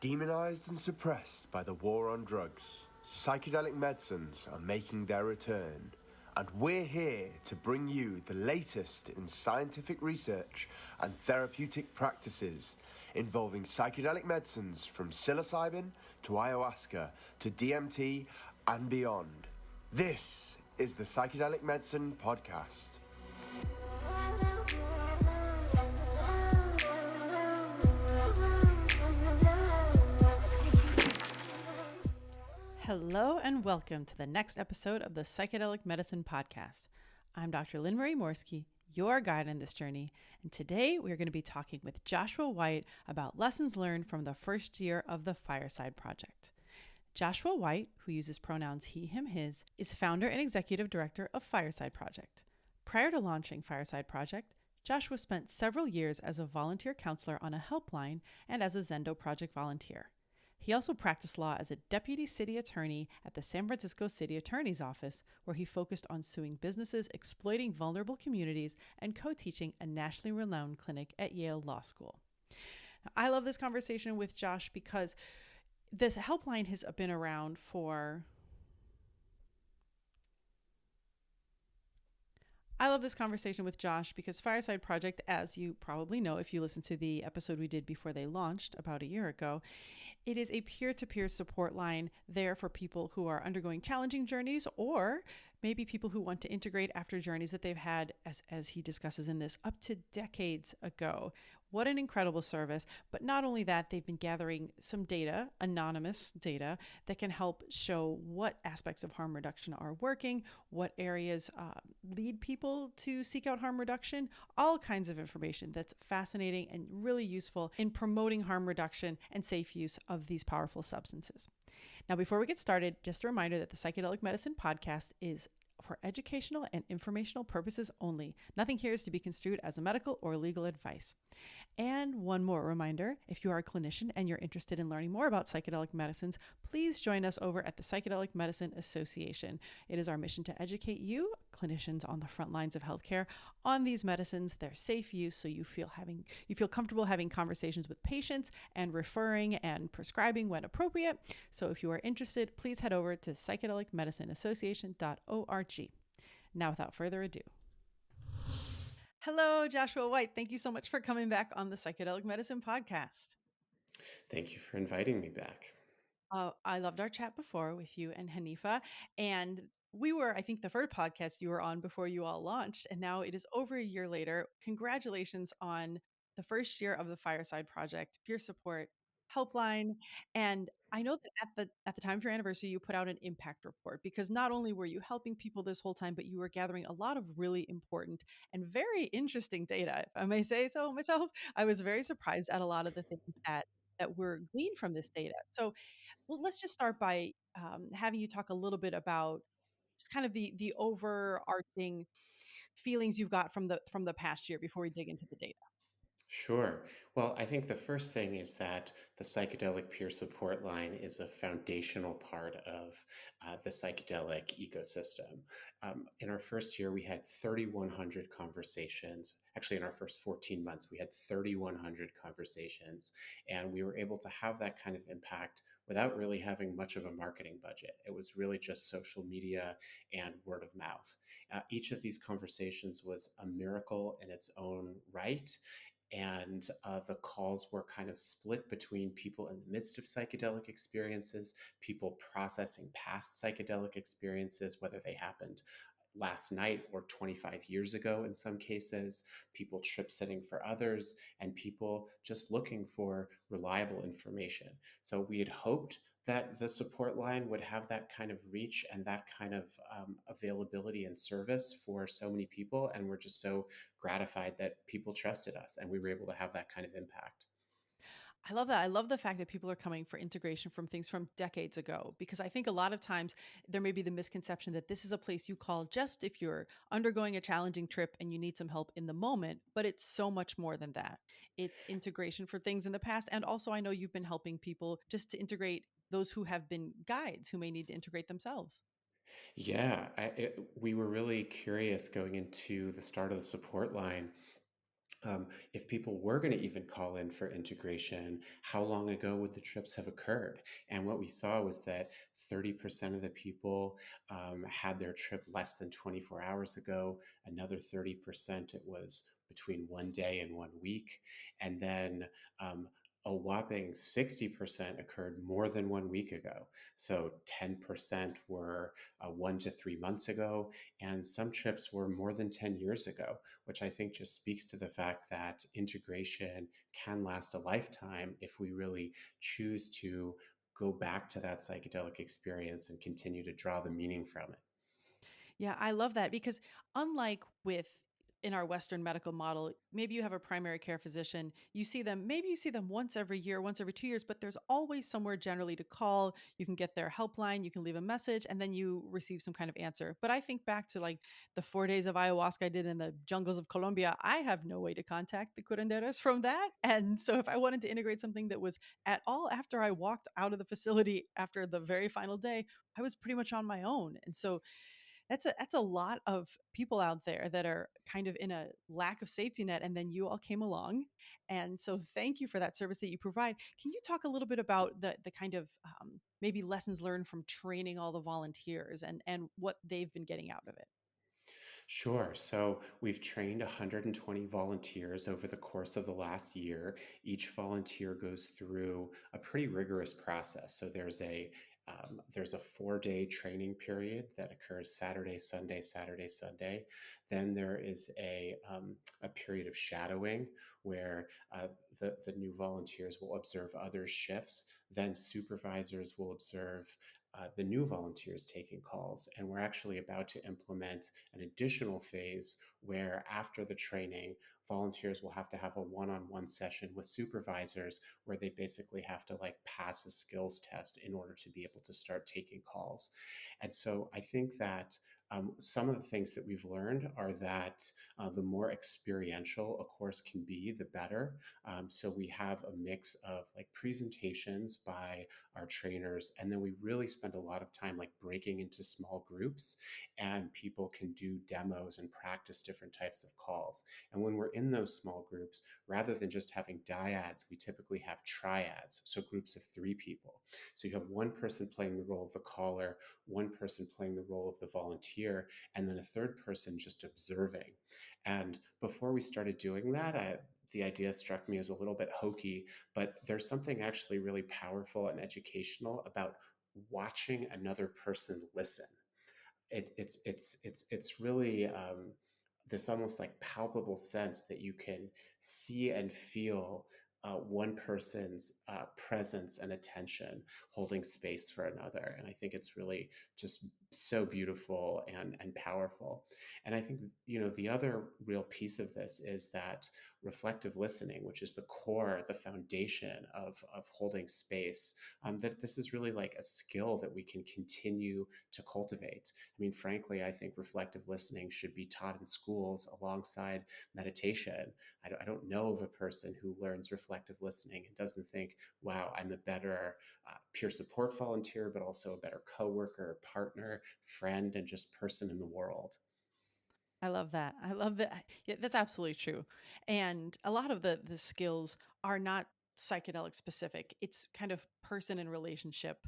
Demonized and suppressed by the war on drugs, psychedelic medicines are making their return, and we're here to bring you the latest in scientific research and therapeutic practices involving psychedelic medicines from psilocybin to ayahuasca to DMT and beyond. This is the Psychedelic Medicine Podcast. Hello and welcome to the next episode of the Psychedelic Medicine Podcast. I'm Dr. Lynn Marie Morsky, your guide on this journey, and today we're going to be talking with Joshua White about lessons learned from the first year of the Fireside project. Joshua White, who uses pronouns he, him, his, is founder and executive director of Fireside Project. Prior to launching Fireside Project, Joshua spent several years as a volunteer counselor on a helpline and as a Zendo Project volunteer. He also practiced law as a deputy city attorney at the San Francisco City Attorney's Office, where he focused on suing businesses exploiting vulnerable communities and co-teaching a nationally renowned clinic at Yale Law School. Now, I love this conversation with Josh because this helpline has been around for... I love this conversation with Josh because Fireside Project, as you probably know if you listen to the episode we did before they launched about a year ago, it is a peer-to-peer support line there for people who are undergoing challenging journeys or maybe people who want to integrate after journeys that they've had, as he discusses in this, up to decades ago. What an incredible service. But not only that, they've been gathering some data, anonymous data, that can help show what aspects of harm reduction are working, what areas lead people to seek out harm reduction, all kinds of information that's fascinating and really useful in promoting harm reduction and safe use of these powerful substances. Now, before we get started, just a reminder that the Psychedelic Medicine Podcast is for educational and informational purposes only. Nothing here is to be construed as a medical or legal advice. And one more reminder, if you are a clinician and you're interested in learning more about psychedelic medicines, please join us over at the Psychedelic Medicine Association. It is our mission to educate you, clinicians on the front lines of healthcare, on these medicines, their safe use, so you feel comfortable having conversations with patients and referring and prescribing when appropriate. So if you are interested, please head over to psychedelicmedicineassociation.org. Now, without further ado. Hello, Joshua White. Thank you so much for coming back on the Psychedelic Medicine Podcast. Thank you for inviting me back. I loved our chat before with you and Hanifa, and we were, I think, the first podcast you were on before you all launched, and now it is over a year later. Congratulations on the first year of the Fireside Project, peer support, helpline, and I know that at the time of your anniversary, you put out an impact report because not only were you helping people this whole time, but you were gathering a lot of really important and very interesting data. If I may say so myself, I was very surprised at a lot of the things that were gleaned from this data. So, well, let's just start by having you talk a little bit about just kind of the overarching feelings you've got from the past year before we dig into the data. Sure. Well, I think the first thing is that the psychedelic peer support line is a foundational part of the psychedelic ecosystem. In our first year, we had 3,100 conversations. Actually, in our first 14 months, we had 3,100 conversations, and we were able to have that kind of impact without really having much of a marketing budget. It was really just social media and word of mouth. Each of these conversations was a miracle in its own right. And the calls were kind of split between people in the midst of psychedelic experiences, people processing past psychedelic experiences, whether they happened last night or 25 years ago in some cases, people trip sitting for others, and people just looking for reliable information. So we had hoped that the support line would have that kind of reach and that kind of availability and service for so many people. And we're just so gratified that people trusted us and we were able to have that kind of impact. I love that. I love the fact that people are coming for integration from things from decades ago, because I think a lot of times there may be the misconception that this is a place you call just if you're undergoing a challenging trip and you need some help in the moment, but it's so much more than that. It's integration for things in the past. And also, I know you've been helping people just to integrate those who have been guides who may need to integrate themselves. We were really curious going into the start of the support line If people were going to even call in for integration, how long ago would the trips have occurred? And what we saw was that 30% of the people had their trip less than 24 hours ago. Another 30%, it was between 1 day and 1 week. And then um, a whopping 60% occurred more than 1 week ago. So 10% were 1 to 3 months ago, and some trips were more than 10 years ago, which I think just speaks to the fact that integration can last a lifetime if we really choose to go back to that psychedelic experience and continue to draw the meaning from it. Yeah, I love that because unlike with in our Western medical model, maybe you have a primary care physician, maybe you see them once every year, once every 2 years, but there's always somewhere generally to call. You can get their helpline, you can leave a message, and then you receive some kind of answer. But I think back to like the 4 days of ayahuasca I did in the jungles of Colombia. I have no way to contact the curanderos from that. And so if I wanted to integrate something that was at all after I walked out of the facility after the very final day, I was pretty much on my own. And so that's a lot of people out there that are kind of in a lack of safety net, and then you all came along, and so thank you for that service that you provide. Can you talk a little bit about the kind of maybe lessons learned from training all the volunteers and what they've been getting out of it? Sure. So we've trained 120 volunteers over the course of the last year. Each volunteer goes through a pretty rigorous process. So there's a 4-day training period that occurs Saturday, Sunday, Saturday, Sunday. Then there is a period of shadowing where the new volunteers will observe other shifts. Then supervisors will observe the new volunteers taking calls. And we're actually about to implement an additional phase where after the training, volunteers will have to have a one-on-one session with supervisors where they basically have to like pass a skills test in order to be able to start taking calls. And so I think that some of the things that we've learned are that the more experiential a course can be, the better. So we have a mix of like presentations by our trainers, and then we really spend a lot of time like breaking into small groups, and people can do demos and practice different types of calls. And when we're in those small groups, rather than just having dyads, we typically have triads, so groups of 3 people. So you have one person playing the role of the caller, one person playing the role of the volunteer, and then a third person just observing. And before we started doing that, the idea struck me as a little bit hokey, but there's something actually really powerful and educational about watching another person listen. It's really this almost like palpable sense that you can see and feel one person's presence and attention holding space for another. And I think it's really just so beautiful and powerful. And I think, the other real piece of this is that reflective listening, which is the core, the foundation of holding space, that this is really like a skill that we can continue to cultivate. I mean, frankly, I think reflective listening should be taught in schools alongside meditation. I don't know of a person who learns reflective listening and doesn't think, wow, I'm a better peer support volunteer, but also a better coworker, partner, friend, and just person in the world. I love that. I love that. Yeah, that's absolutely true. And a lot of the skills are not psychedelic specific. It's kind of person and relationship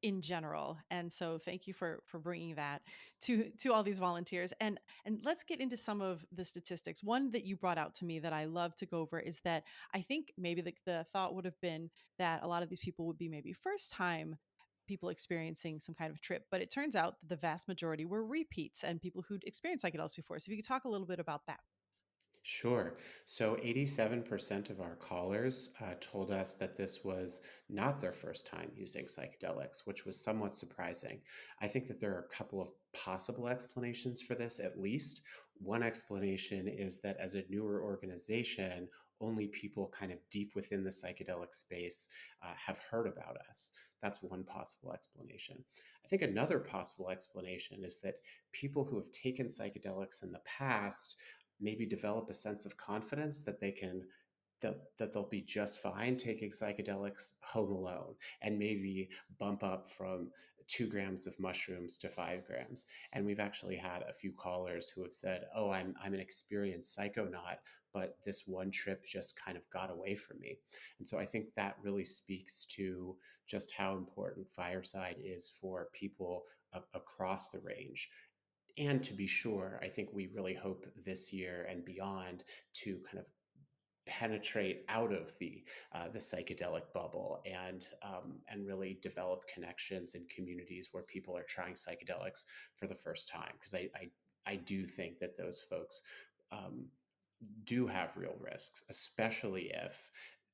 in general. And so thank you for bringing that to all these volunteers. And let's get into some of the statistics. One that you brought out to me that I love to go over is that I think maybe the thought would have been that a lot of these people would be maybe first time people experiencing some kind of trip. But it turns out that the vast majority were repeats and people who'd experienced psychedelics before. So if you could talk a little bit about that. Sure. So 87% of our callers told us that this was not their first time using psychedelics, which was somewhat surprising. I think that there are a couple of possible explanations for this, at least. One explanation is that as a newer organization, only people kind of deep within the psychedelic space have heard about us. That's one possible explanation. I think another possible explanation is that people who have taken psychedelics in the past maybe develop a sense of confidence that that they'll be just fine taking psychedelics home alone, and maybe bump up from 2 grams of mushrooms to 5 grams. And we've actually had a few callers who have said, "Oh, I'm an experienced psychonaut, but this one trip just kind of got away from me." And so I think that really speaks to just how important Fireside is for people across the range. And to be sure, I think we really hope this year and beyond to kind of penetrate out of the psychedelic bubble and really develop connections and communities where people are trying psychedelics for the first time. Because I do think that those folks um, do have real risks, especially if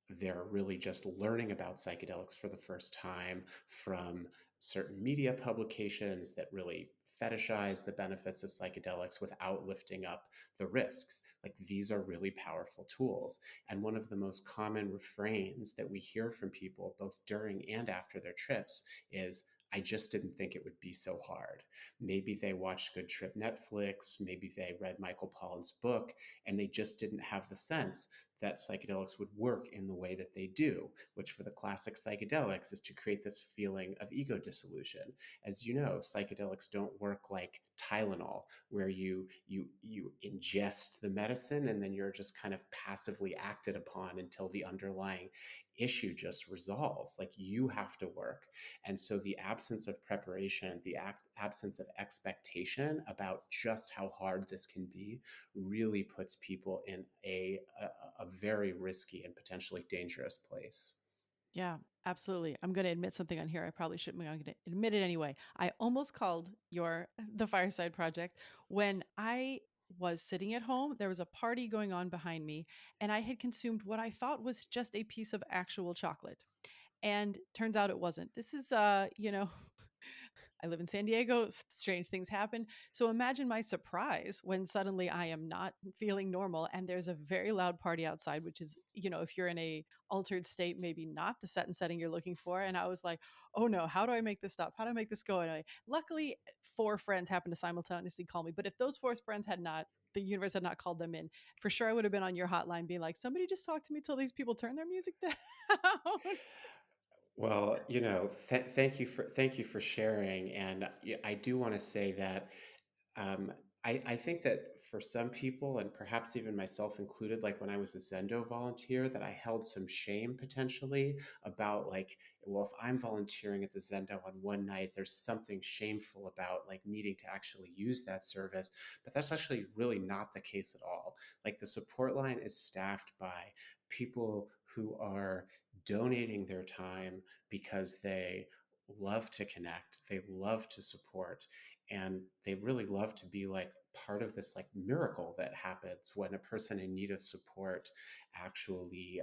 they're really just learning about psychedelics for the first time from certain media publications that really fetishize the benefits of psychedelics without lifting up the risks. Like, these are really powerful tools. And one of the most common refrains that we hear from people, both during and after their trips, is, "I just didn't think it would be so hard." Maybe they watched Good Trip Netflix, maybe they read Michael Pollan's book, and they just didn't have the sense that psychedelics would work in the way that they do, which for the classic psychedelics is to create this feeling of ego dissolution. As you know, psychedelics don't work like Tylenol, where you ingest the medicine and then you're just kind of passively acted upon until the underlying issue just resolves. Like, you have to work. And so the absence of preparation, the absence of expectation about just how hard this can be, really puts people in a very risky and potentially dangerous place. Yeah, absolutely. I'm going to admit something on here. I probably shouldn't, but I'm going to admit it anyway. I almost called the Fireside Project when I was sitting at home. There was a party going on behind me, and I had consumed what I thought was just a piece of actual chocolate. And turns out it wasn't. This is, I live in San Diego. Strange things happen. So imagine my surprise when suddenly I am not feeling normal and there's a very loud party outside, which is, if you're in a altered state, maybe not the set and setting you're looking for. And I was like, oh no, how do I make this stop? How do I make this go? And luckily, 4 friends happened to simultaneously call me. But if those 4 friends had not, the universe had not called them in, for sure I would have been on your hotline being like, somebody just talk to me till these people turn their music down. Well, thank you for sharing. And I do want to say that um, I think that for some people, and perhaps even myself included, like when I was a Zendo volunteer, that I held some shame potentially about, like, well, if I'm volunteering at the Zendo on one night, there's something shameful about like needing to actually use that service. But that's actually really not the case at all. Like, the support line is staffed by people who are donating their time because they love to connect, they love to support, and they really love to be like part of this like miracle that happens when a person in need of support actually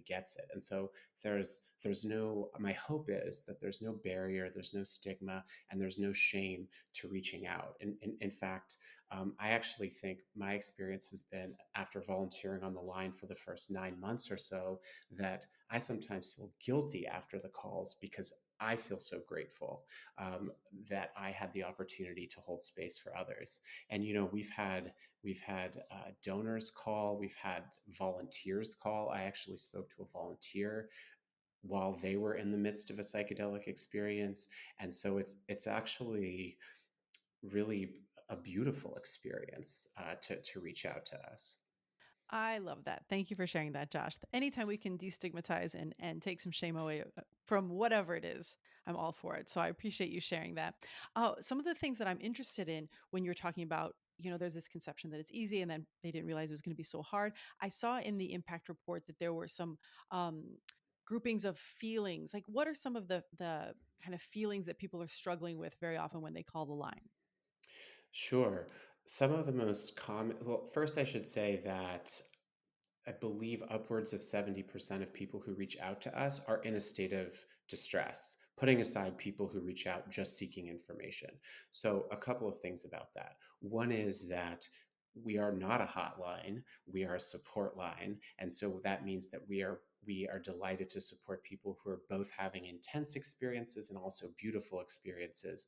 gets it. And so there's no, my hope is that there's no barrier, there's no stigma, and there's no shame to reaching out. And in fact, I actually think my experience has been, after volunteering on the line for the first 9 months or so, that I sometimes feel guilty after the calls because I feel so grateful that I had the opportunity to hold space for others. And we've had donors call, we've had volunteers call. I actually spoke to a volunteer while they were in the midst of a psychedelic experience, and so it's actually really a beautiful experience to reach out to us. I love that. Thank you for sharing that, Josh. Anytime we can destigmatize and take some shame away from whatever it is, I'm all for it. So I appreciate you sharing that. Some of the things that I'm interested in when you're talking about, there's this conception that it's easy and then they didn't realize it was going to be so hard. I saw in the impact report that there were some um, groupings of feelings. Like, what are some of the kind of feelings that people are struggling with very often when they call the line? Sure. Some of the most common, well, first I should say that I believe upwards of 70% of people who reach out to us are in a state of distress, putting aside people who reach out just seeking information. So, a couple of things about that. One is that we are not a hotline, we are a support line. And so that means that we are delighted to support people who are both having intense experiences and also beautiful experiences.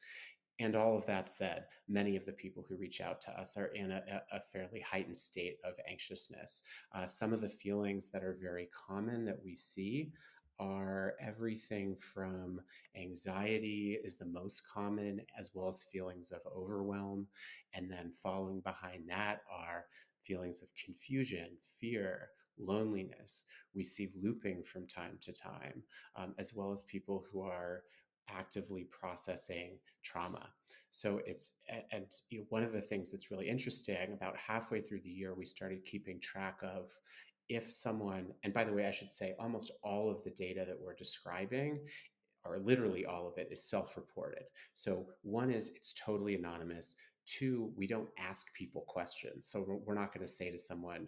And all of that said, many of the people who reach out to us are in a fairly heightened state of anxiousness. Some of the feelings that are very common that we see are everything from anxiety is the most common, as well as feelings of overwhelm. And then following behind that are feelings of confusion, fear, loneliness. We see looping from time to time, as well as people who are actively processing trauma. So and you know, one of the things that's really interesting, about halfway through the year, we started keeping track of if someone, and by the way, I should say almost all of the data that we're describing, or literally all of it, is self-reported. So one is it's totally anonymous. Two, we don't ask people questions. So we're not going to say to someone,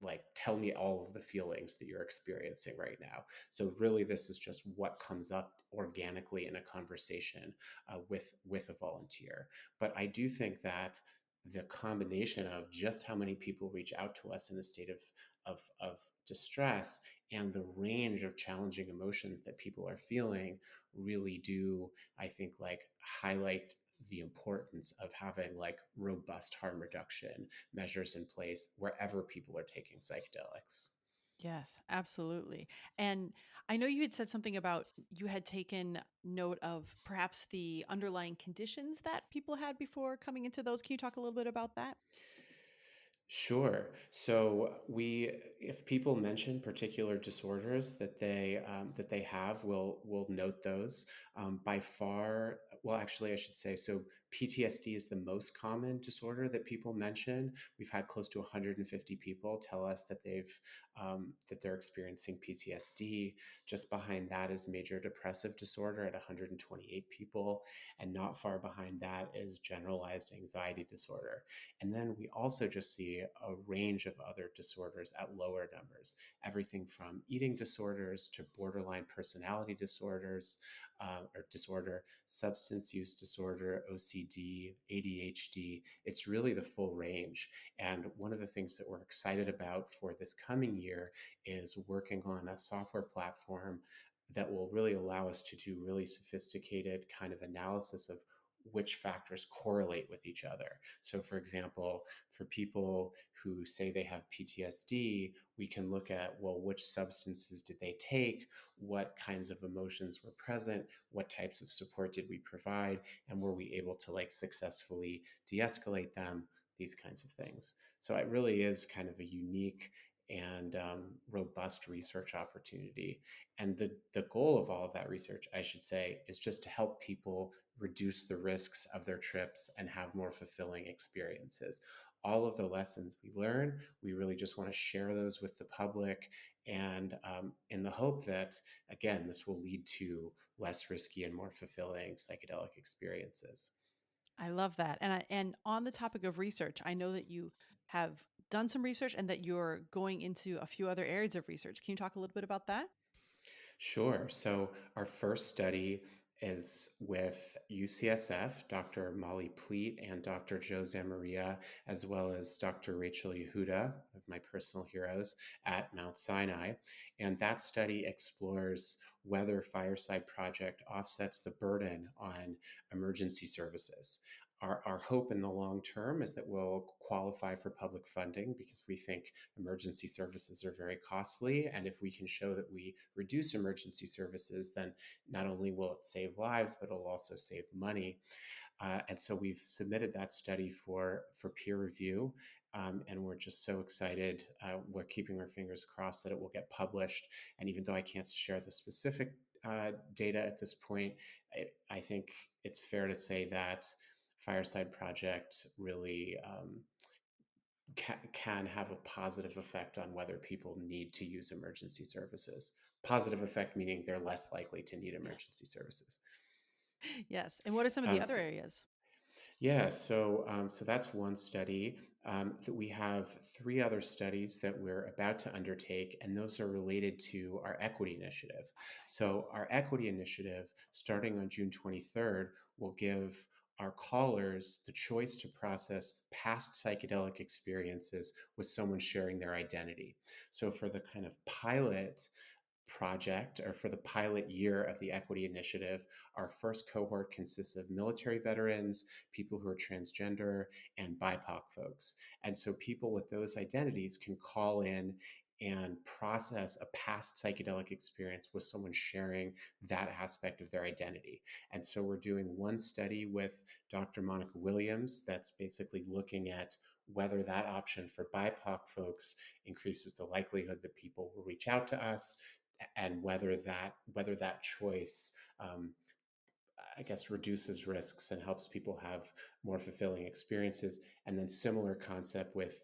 like, tell me all of the feelings that you're experiencing right now. So really, this is just what comes up organically in a conversation with a volunteer. But I do think that the combination of just how many people reach out to us in a state of distress and the range of challenging emotions that people are feeling really do, I think, like, highlight the importance of having like robust harm reduction measures in place wherever people are taking psychedelics. Yes, absolutely. And I know you had said something about you had taken note of perhaps the underlying conditions that people had before coming into those. Can you talk a little bit about that? Sure. So if people mention particular disorders that they have, we'll note those. By far, well, actually, I should say, so PTSD is the most common disorder that people mention. We've had close to 150 people tell us that they're experiencing PTSD. Just behind that is major depressive disorder at 128 people, and not far behind that is generalized anxiety disorder. And then we also just see a range of other disorders at lower numbers, everything from eating disorders to borderline personality disorders or disorder, substance use disorder, OCD, ADHD. It's really the full range. And one of the things that we're excited about for this coming year is working on a software platform that will really allow us to do really sophisticated kind of analysis of which factors correlate with each other. So, for example, for people who say they have PTSD, we can look at, well, which substances did they take? What kinds of emotions were present? What types of support did we provide? And were we able to like successfully de escalate them? These kinds of things. So, it really is kind of a unique and robust research opportunity. And the goal of all of that research, I should say, is just to help people reduce the risks of their trips and have more fulfilling experiences. All of the lessons we learn, we really just want to share those with the public, and in the hope that, again, this will lead to less risky and more fulfilling psychedelic experiences. I love that. And on the topic of research, I know that you have done some research and that you're going into a few other areas of research. Can you talk a little bit about that? Sure. So our first study is with UCSF, Dr. Molly Pleat and Dr. Joe Zamaria, as well as Dr. Rachel Yehuda, of my personal heroes, at Mount Sinai. And that study explores whether Fireside Project offsets the burden on emergency services. Our hope in the long term is that we'll qualify for public funding because we think emergency services are very costly. And if we can show that we reduce emergency services, then not only will it save lives, but it'll also save money. And so we've submitted that study for peer review. And we're just so excited. We're keeping our fingers crossed that it will get published. And even though I can't share the specific data at this point, I think it's fair to say that Fireside Project really can have a positive effect on whether people need to use emergency services. Positive effect meaning they're less likely to need emergency services. Yes. And what are some of the Um, other so, areas? yeah, so that's one study. That we have three other studies that we're about to undertake, and those are related to our equity initiative. So our equity initiative, starting on June 23rd, will give our callers the choice to process past psychedelic experiences with someone sharing their identity. So for the kind of pilot project, or for the pilot year of the equity initiative, our first cohort consists of military veterans, people who are transgender, and BIPOC folks. And so people with those identities can call in and process a past psychedelic experience with someone sharing that aspect of their identity. And so we're doing one study with Dr. Monica Williams that's basically looking at whether that option for BIPOC folks increases the likelihood that people will reach out to us, and whether that choice I guess reduces risks and helps people have more fulfilling experiences. And then similar concept with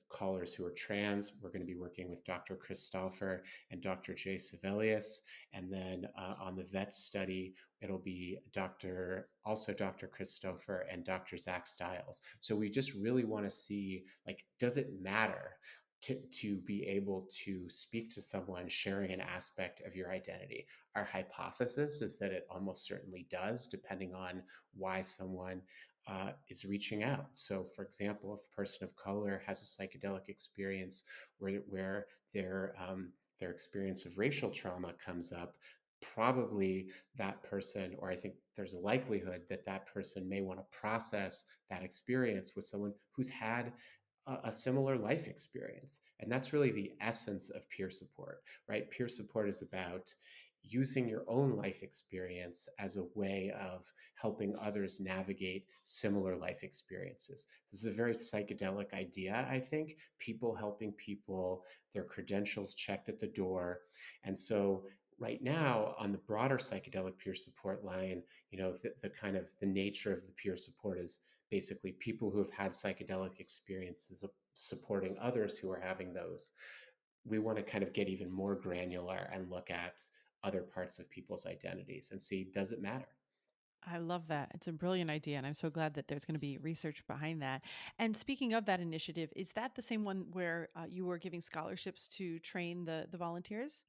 callers who are trans. We're going to be working with Dr. Christopher and Dr. Jay Sevelius. And then on the vet study, it'll be Dr. Christopher and Dr. Zach Stiles. So we just really want to see, like, does it matter to be able to speak to someone sharing an aspect of your identity? Our hypothesis is that it almost certainly does, depending on why someone is reaching out. So, for example, if a person of color has a psychedelic experience where their experience of racial trauma comes up, probably that person, or I think there's a likelihood that that person may want to process that experience with someone who's had a similar life experience. And that's really the essence of peer support, right? Peer support is about using your own life experience as a way of helping others navigate similar life experiences. This is a very psychedelic idea, I think, people helping people, their credentials checked at the door. And so right now on the broader psychedelic peer support line, the kind of the nature of the peer support is basically people who have had psychedelic experiences of supporting others who are having those. We want to kind of get even more granular and look at other parts of people's identities and see, does it matter? I love that. It's a brilliant idea. And I'm so glad that there's going to be research behind that. And speaking of that initiative, is that the same one where you were giving scholarships to train the volunteers?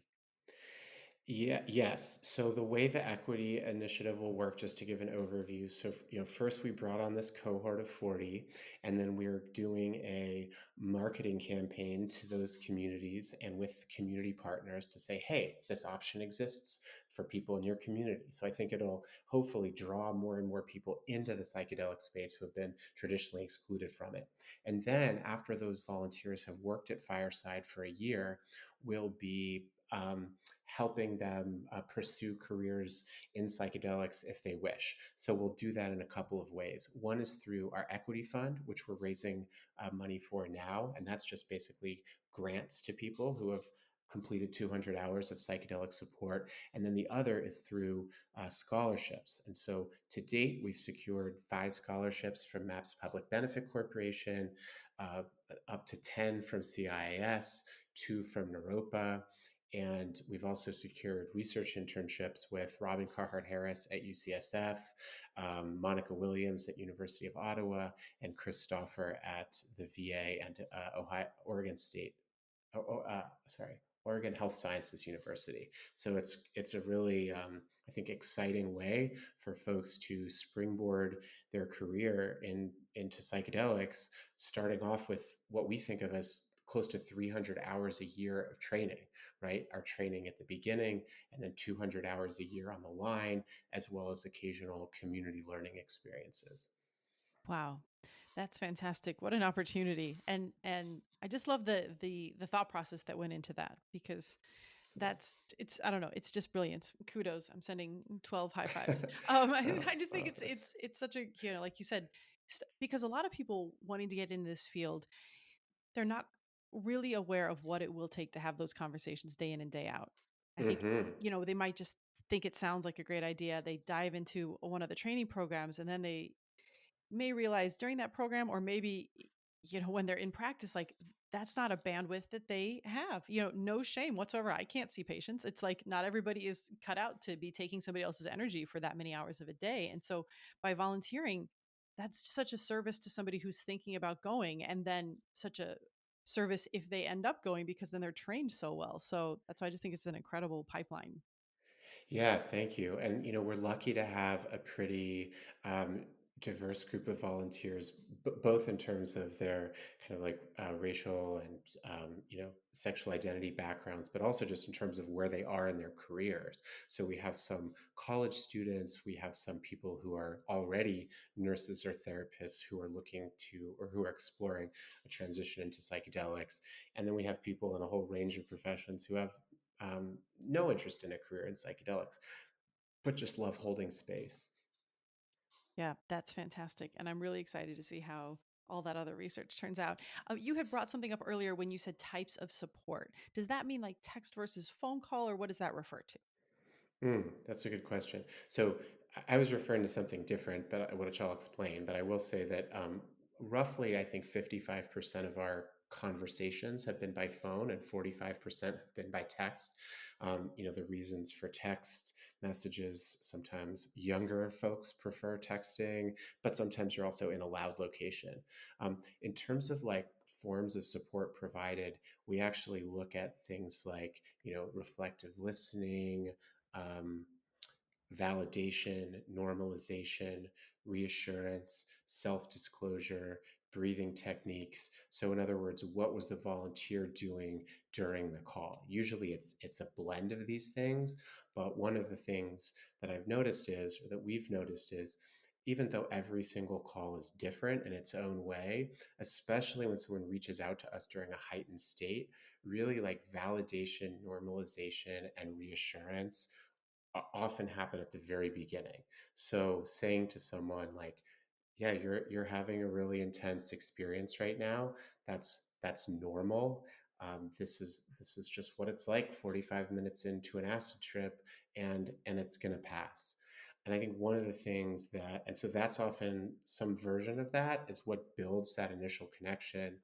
Yeah, yes. So the way the equity initiative will work, just to give an overview. So, first we brought on this cohort of 40, and then we're doing a marketing campaign to those communities and with community partners to say, hey, this option exists for people in your community. So I think it'll hopefully draw more and more people into the psychedelic space who have been traditionally excluded from it. And then after those volunteers have worked at Fireside for a year, we'll be helping them pursue careers in psychedelics if they wish. So we'll do that in a couple of ways. One is through our equity fund, which we're raising money for now. And that's just basically grants to people who have completed 200 hours of psychedelic support. And then the other is through scholarships. And so to date, we've secured 5 scholarships from MAPS Public Benefit Corporation, uh, up to 10 from CIAS, 2 from Naropa, and we've also secured research internships with Robin Carhart Harris at UCSF, Monica Williams at University of Ottawa, and Chris Stauffer at the VA and Oregon State, sorry, Oregon Health Sciences University. So it's a really I think exciting way for folks to springboard their career into psychedelics, starting off with what we think of as close to 300 hours a year of training, right? Our training at the beginning, and then 200 hours a year on the line, as well as occasional community learning experiences. Wow. That's fantastic. What an opportunity. And I just love the thought process that went into that, because it's I don't know, it's just brilliant. Kudos. I'm sending 12 high fives. I just think it's such a, like you said, because a lot of people wanting to get in this field, they're not really aware of what it will take to have those conversations day in and day out. I think, Mm-hmm. they might just think it sounds like a great idea. They dive into one of the training programs, and then they may realize during that program, or maybe, when they're in practice, like, that's not a bandwidth that they have. No shame whatsoever. I can't see patients. It's like not everybody is cut out to be taking somebody else's energy for that many hours of a day. And so by volunteering, that's such a service to somebody who's thinking about going, and then such a service if they end up going, because then they're trained so well. So that's why I just think it's an incredible pipeline. Yeah, thank you. And we're lucky to have a pretty um, diverse group of volunteers, both in terms of their kind of like racial and sexual identity backgrounds, but also just in terms of where they are in their careers. So we have some college students, we have some people who are already nurses or therapists who are looking to or who are exploring a transition into psychedelics, and then we have people in a whole range of professions who have no interest in a career in psychedelics, but just love holding space. Yeah, that's fantastic. And I'm really excited to see how all that other research turns out. You had brought something up earlier when you said types of support. Does that mean like text versus phone call, or what does that refer to? That's a good question. So I was referring to something different, but which I'll explain. But I will say that roughly, I think 55% of our conversations have been by phone and 45% have been by text. The reasons for text messages, sometimes younger folks prefer texting, but sometimes you're also in a loud location. In terms of like forms of support provided, we actually look at things like, reflective listening, um, validation, normalization, reassurance, self disclosure, breathing techniques. So, in other words, what was the volunteer doing during the call? Usually, it's a blend of these things. But one of the things that I've noticed is, or that we've noticed is, even though every single call is different in its own way, especially when someone reaches out to us during a heightened state, really like validation, normalization, and reassurance often happen at the very beginning. So saying to someone like, "Yeah, you're having a really intense experience right now. That's normal. This is just what it's like 45 minutes into an acid trip, and it's going to pass." And I think one of the things that, and so that's often some version of that is what builds that initial connection.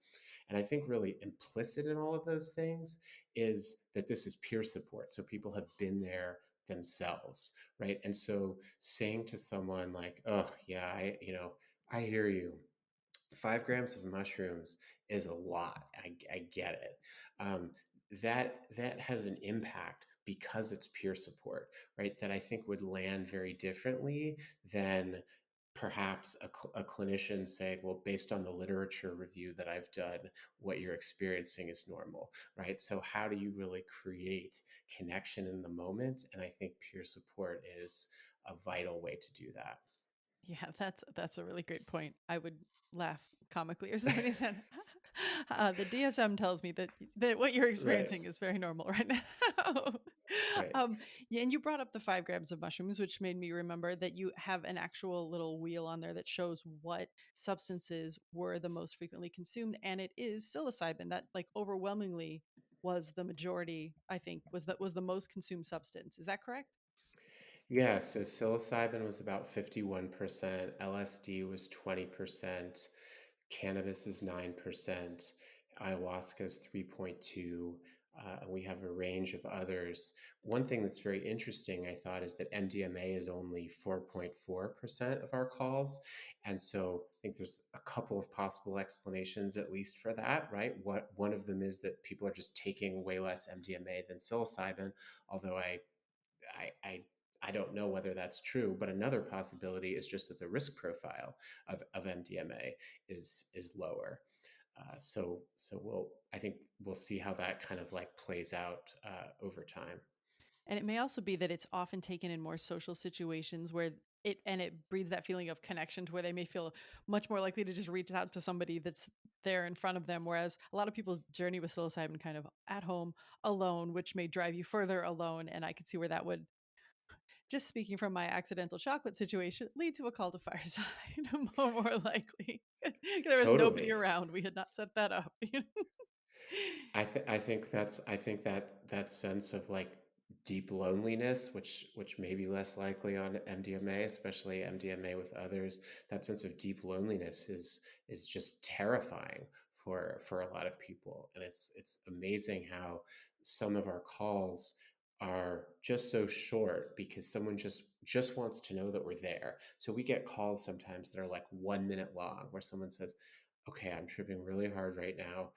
And I think really implicit in all of those things is that this is peer support. So people have been there themselves, right? And so saying to someone like, "Oh yeah, I hear you. 5 grams of mushrooms is a lot. I get it." Um, that has an impact because it's peer support, right? That I think would land very differently than perhaps a clinician saying, "Well, based on the literature review that I've done, what you're experiencing is normal," right? So how do you really create connection in the moment? And I think peer support is a vital way to do that. Yeah, that's a really great point. I would laugh comically if somebody said, "The DSM tells me that what you're Right, experiencing is very normal right now." right. Yeah, and you brought up the 5 grams of mushrooms, which made me remember that you have an actual little wheel on there that shows what substances were the most frequently consumed, and it is psilocybin that like overwhelmingly was the majority. I think was the most consumed substance. Is that correct? Yeah, so psilocybin was about 51%, LSD was 20%, cannabis is 9%, ayahuasca is 3.2, and we have a range of others. One thing that's very interesting, I thought, is that MDMA is only 4.4% of our calls. And so I think there's a couple of possible explanations, at least for that, right? One of them is that people are just taking way less MDMA than psilocybin, although I, I I don't know whether that's true, but another possibility is just that the risk profile of MDMA is lower. So I think we'll see how that kind of like plays out over time. And it may also be that it's often taken in more social situations where it breeds that feeling of connection to where they may feel much more likely to just reach out to somebody that's there in front of them. Whereas a lot of people's journey with psilocybin kind of at home alone, which may drive you further alone. And I could see where that would, just speaking from my accidental chocolate situation, lead to a call to fireside more likely. There was nobody Totally. around. We had not set that up. I think that sense of like deep loneliness, which may be less likely on MDMA, especially MDMA with others, that sense of deep loneliness is just terrifying for a lot of people. And it's amazing how some of our calls are just so short because someone just wants to know that we're there. So we get calls sometimes that are like 1 minute long where someone says, "Okay, I'm tripping really hard right now,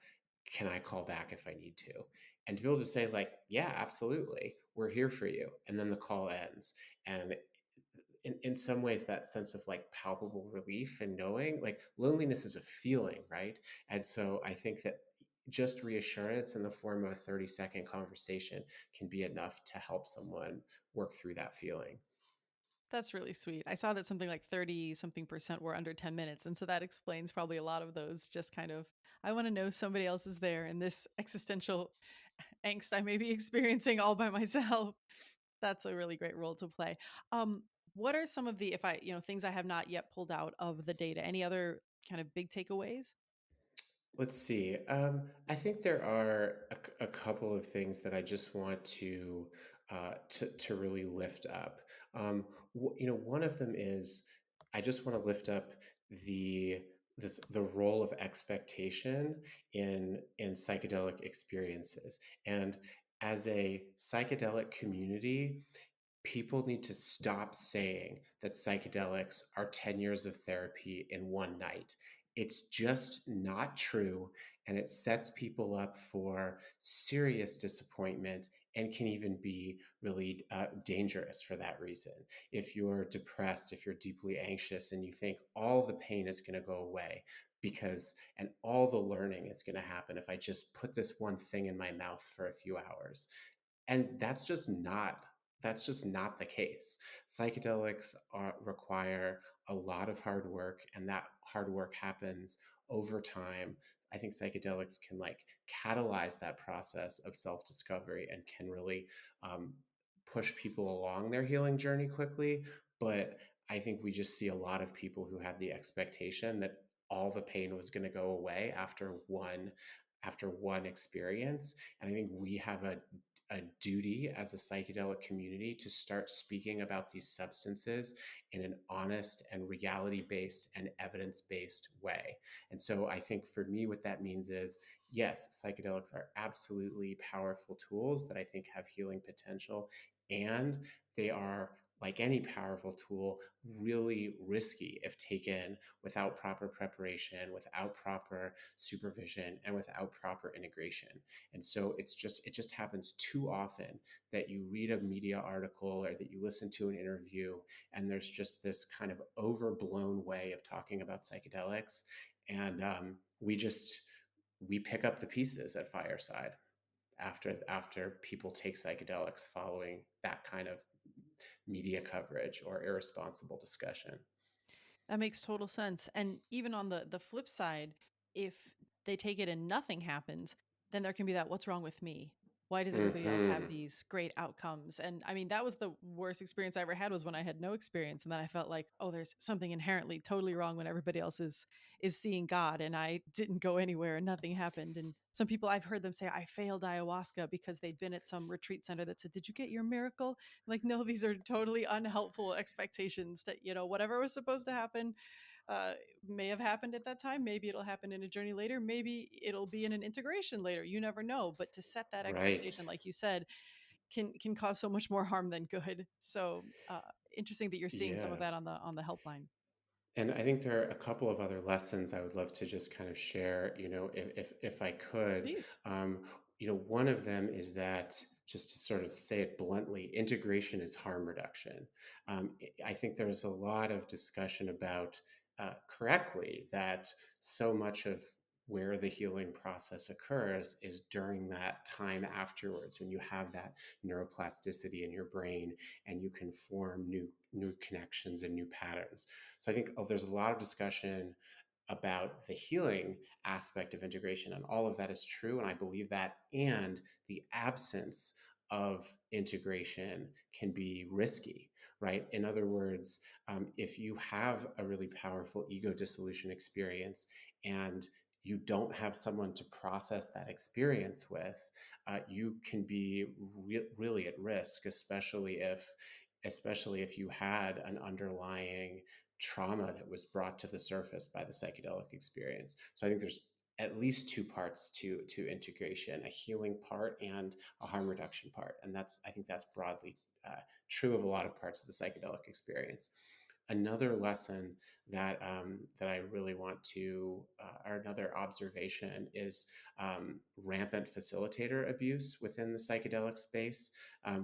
can I call back if I need to?" And to be able to say, like, "Yeah, absolutely, we're here for you." And then the call ends. And in some ways, that sense of like palpable relief and knowing, like loneliness is a feeling, right? And so I think that just reassurance in the form of a 30-second conversation can be enough to help someone work through that feeling. That's really sweet. I saw that something like 30 something percent were under 10 minutes. And so that explains probably a lot of those just kind of, I want to know somebody else is there in this existential angst I may be experiencing all by myself. That's a really great role to play. Um, what are some of the, if I, things I have not yet pulled out of the data? Any other kind of big takeaways? Let's see. I think there are a couple of things that I just want to really lift up. One of them is I just want to lift up the the role of expectation in psychedelic experiences. And as a psychedelic community, people need to stop saying that psychedelics are 10 years of therapy in one night. It's just not true. And it sets people up for serious disappointment and can even be really dangerous for that reason. If you're depressed, if you're deeply anxious, and you think all the pain is going to go away and all the learning is going to happen if I just put this one thing in my mouth for a few hours, and that's just not the case. Psychedelics require a lot of hard work, and that hard work happens over time. I think psychedelics can like catalyze that process of self-discovery and can really um, push people along their healing journey quickly. But I think we just see a lot of people who had the expectation that all the pain was going to go away after one experience. And I think we have a duty as a psychedelic community to start speaking about these substances in an honest and reality based and evidence based way. And so I think for me, what that means is yes, psychedelics are absolutely powerful tools that I think have healing potential. And they are, like any powerful tool, really risky if taken without proper preparation, without proper supervision, and without proper integration. And so it just happens too often that you read a media article or that you listen to an interview, and there's just this kind of overblown way of talking about psychedelics. And we pick up the pieces at Fireside after people take psychedelics following that kind of media coverage or irresponsible discussion. That makes total sense. And even on the flip side, if they take it and nothing happens, then there can be that what's wrong with me? Why does everybody else have Hmm. these great outcomes? And I mean, that was the worst experience I ever had was when I had no experience and then I felt like, oh, there's something inherently totally wrong when everybody else is seeing God and I didn't go anywhere and nothing happened. And some people I've heard them say I failed ayahuasca because they'd been at some retreat center that said, "Did you get your miracle?" Like, no, these are totally unhelpful expectations that, whatever was supposed to happen uh, may have happened at that time. Maybe it'll happen in a journey later. Maybe it'll be in an integration later. You never know. But to set that Right. expectation, like you said, can cause so much more harm than good. So interesting that you're seeing some of Yeah. that on the helpline. And I think there are a couple of other lessons I would love to just kind of share, if I could. Please. Um, one of them is that, just to sort of say it bluntly, integration is harm reduction. I think there's a lot of discussion about, correctly, that so much of where the healing process occurs is during that time afterwards, when you have that neuroplasticity in your brain and you can form new connections and new patterns. So I think there's a lot of discussion about the healing aspect of integration, and all of that is true. And I believe that. And the absence of integration can be risky, right? In other words, if you have a really powerful ego dissolution experience and you don't have someone to process that experience with, you can be really at risk, especially if you had an underlying trauma that was brought to the surface by the psychedelic experience. So I think there's at least two parts to integration: a healing part and a harm reduction part. And I think that's broadly true of a lot of parts of the psychedelic experience. Another lesson that I really want to, or another observation, is rampant facilitator abuse within the psychedelic space.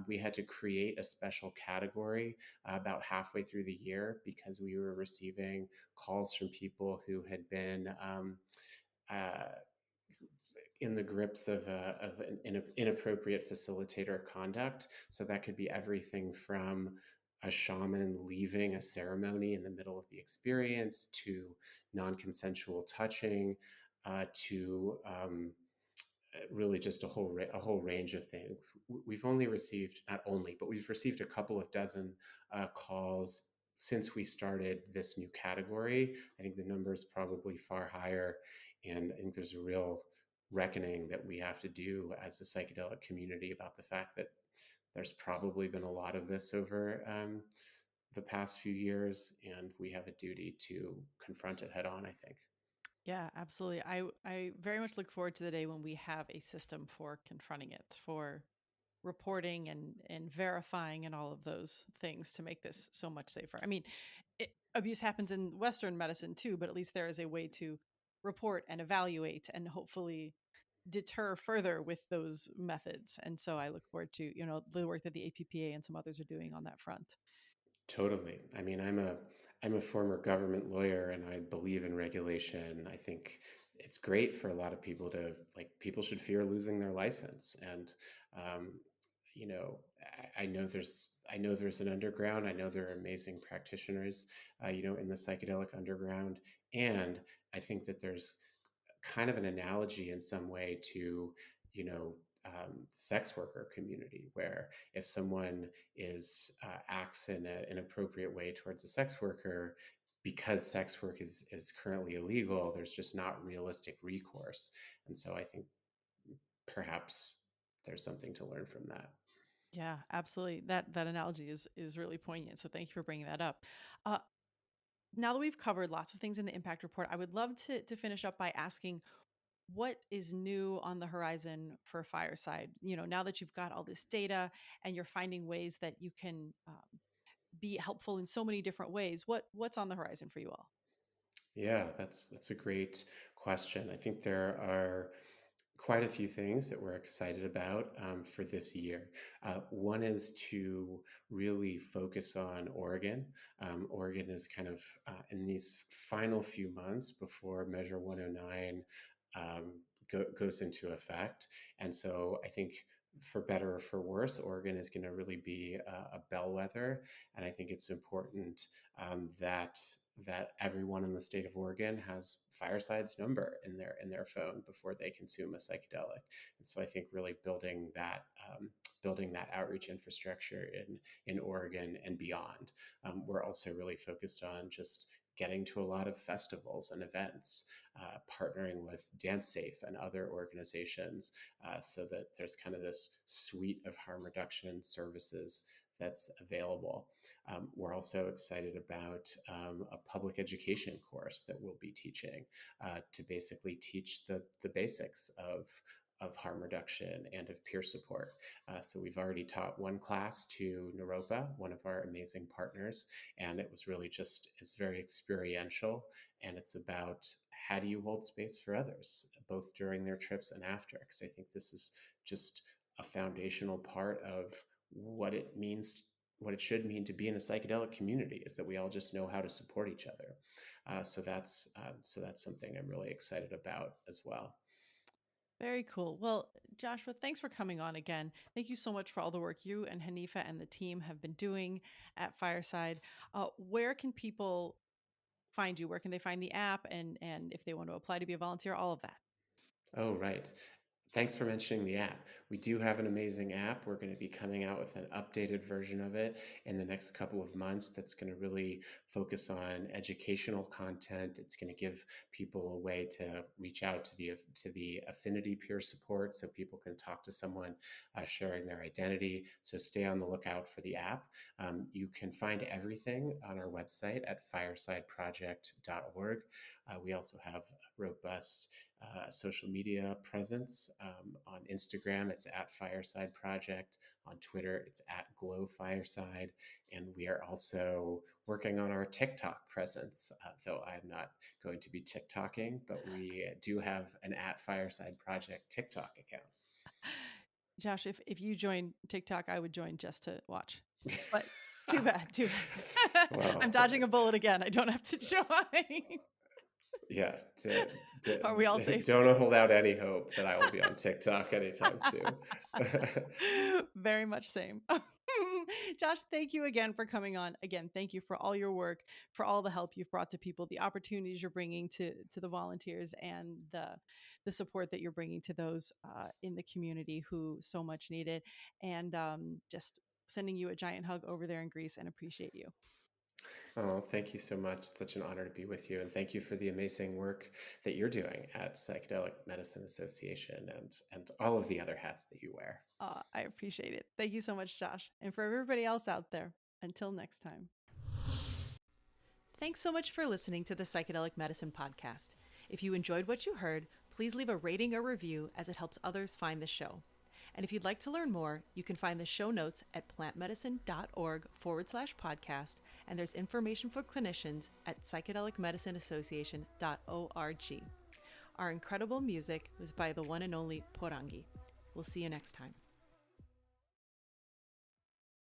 We had to create a special category about halfway through the year because we were receiving calls from people who had been uh, in the grips of an inappropriate facilitator conduct. So that could be everything from a shaman leaving a ceremony in the middle of the experience to non-consensual touching to really just a whole range of things. We've only received, not only, but we've received a couple of dozen calls since we started this new category. I think the number is probably far higher, and I think there's a real reckoning that we have to do as a psychedelic community about the fact that there's probably been a lot of this over the past few years, and we have a duty to confront it head on, I think. Yeah, absolutely. I very much look forward to the day when we have a system for confronting it, for reporting and verifying and all of those things to make this so much safer. I mean, abuse happens in Western medicine too, but at least there is a way to report and evaluate and hopefully deter further with those methods. And so I look forward to, the work that the APPA and some others are doing on that front. Totally. I mean, I'm a former government lawyer and I believe in regulation. I think it's great for a lot of people to, like, people should fear losing their license. And um, you know, I know there's an underground. I know there are amazing practitioners, in the psychedelic underground, and I think that there's kind of an analogy in some way to, you know, the sex worker community, where if someone acts in an inappropriate way towards a sex worker, because sex work is currently illegal, there's just not realistic recourse. And so I think perhaps there's something to learn from that. Yeah, absolutely. That analogy is really poignant. So thank you for bringing that up. Uh, now that we've covered lots of things in the impact report, I would love to finish up by asking what is new on the horizon for Fireside. Now that you've got all this data and you're finding ways that you can be helpful in so many different ways, what's on the horizon for you all? Yeah, that's a great question. I think there are quite a few things that we're excited about for this year. One is to really focus on Oregon. Oregon is kind of in these final few months before Measure 109 goes into effect. And so I think, for better or for worse, Oregon is going to really be a bellwether. And I think it's important that everyone in the state of Oregon has Fireside's number in their phone before they consume a psychedelic. And so I think really building that outreach infrastructure in Oregon and beyond. We're also really focused on just getting to a lot of festivals and events, partnering with Dance Safe and other organizations, so that there's kind of this suite of harm reduction services that's available. We're also excited about a public education course that we'll be teaching to basically teach the basics of harm reduction and of peer support. So we've already taught one class to Naropa, one of our amazing partners, and it was really it's very experiential, and it's about how do you hold space for others, both during their trips and after, because I think this is just a foundational part of what it means, what it should mean to be in a psychedelic community, is that we all just know how to support each other. So that's something I'm really excited about as well. Very cool. Well, Joshua, thanks for coming on again. Thank you so much for all the work you and Hanifa and the team have been doing at Fireside. Where can people find you? Where can they find the app and if they want to apply to be a volunteer, all of that? Oh, right. Thanks for mentioning the app. We do have an amazing app. We're going to be coming out with an updated version of it in the next couple of months that's going to really focus on educational content. It's going to give people a way to reach out to the affinity peer support, so people can talk to someone sharing their identity. So stay on the lookout for the app. You can find everything on our website at firesideproject.org. We also have a robust social media presence. On Instagram, it's at Fireside Project. On Twitter, it's at Glow Fireside. And we are also working on our TikTok presence, though I'm not going to be TikToking, but we do have an at Fireside Project TikTok account. Josh, if you join TikTok, I would join just to watch. But it's too bad, too bad. Well, I'm dodging a bullet again. I don't have to join. yeah, Are we all safe? don't hold out any hope that I will be on TikTok anytime soon. Very much same. Josh, thank you again for coming on. Again, thank you for all your work, for all the help you've brought to people, the opportunities you're bringing to the volunteers, and the support that you're bringing to those in the community who so much need it. And just sending you a giant hug over there in Greece and appreciate you. Oh, thank you so much. It's such an honor to be with you. And thank you for the amazing work that you're doing at Psychedelic Medicine Association and all of the other hats that you wear. I appreciate it. Thank you so much, Josh. And for everybody else out there, until next time. Thanks so much for listening to the Psychedelic Medicine Podcast. If you enjoyed what you heard, please leave a rating or review as it helps others find the show. And if you'd like to learn more, you can find the show notes at plantmedicine.org/podcast, and there's information for clinicians at psychedelicmedicineassociation.org. Our incredible music was by the one and only Porangi. We'll see you next time.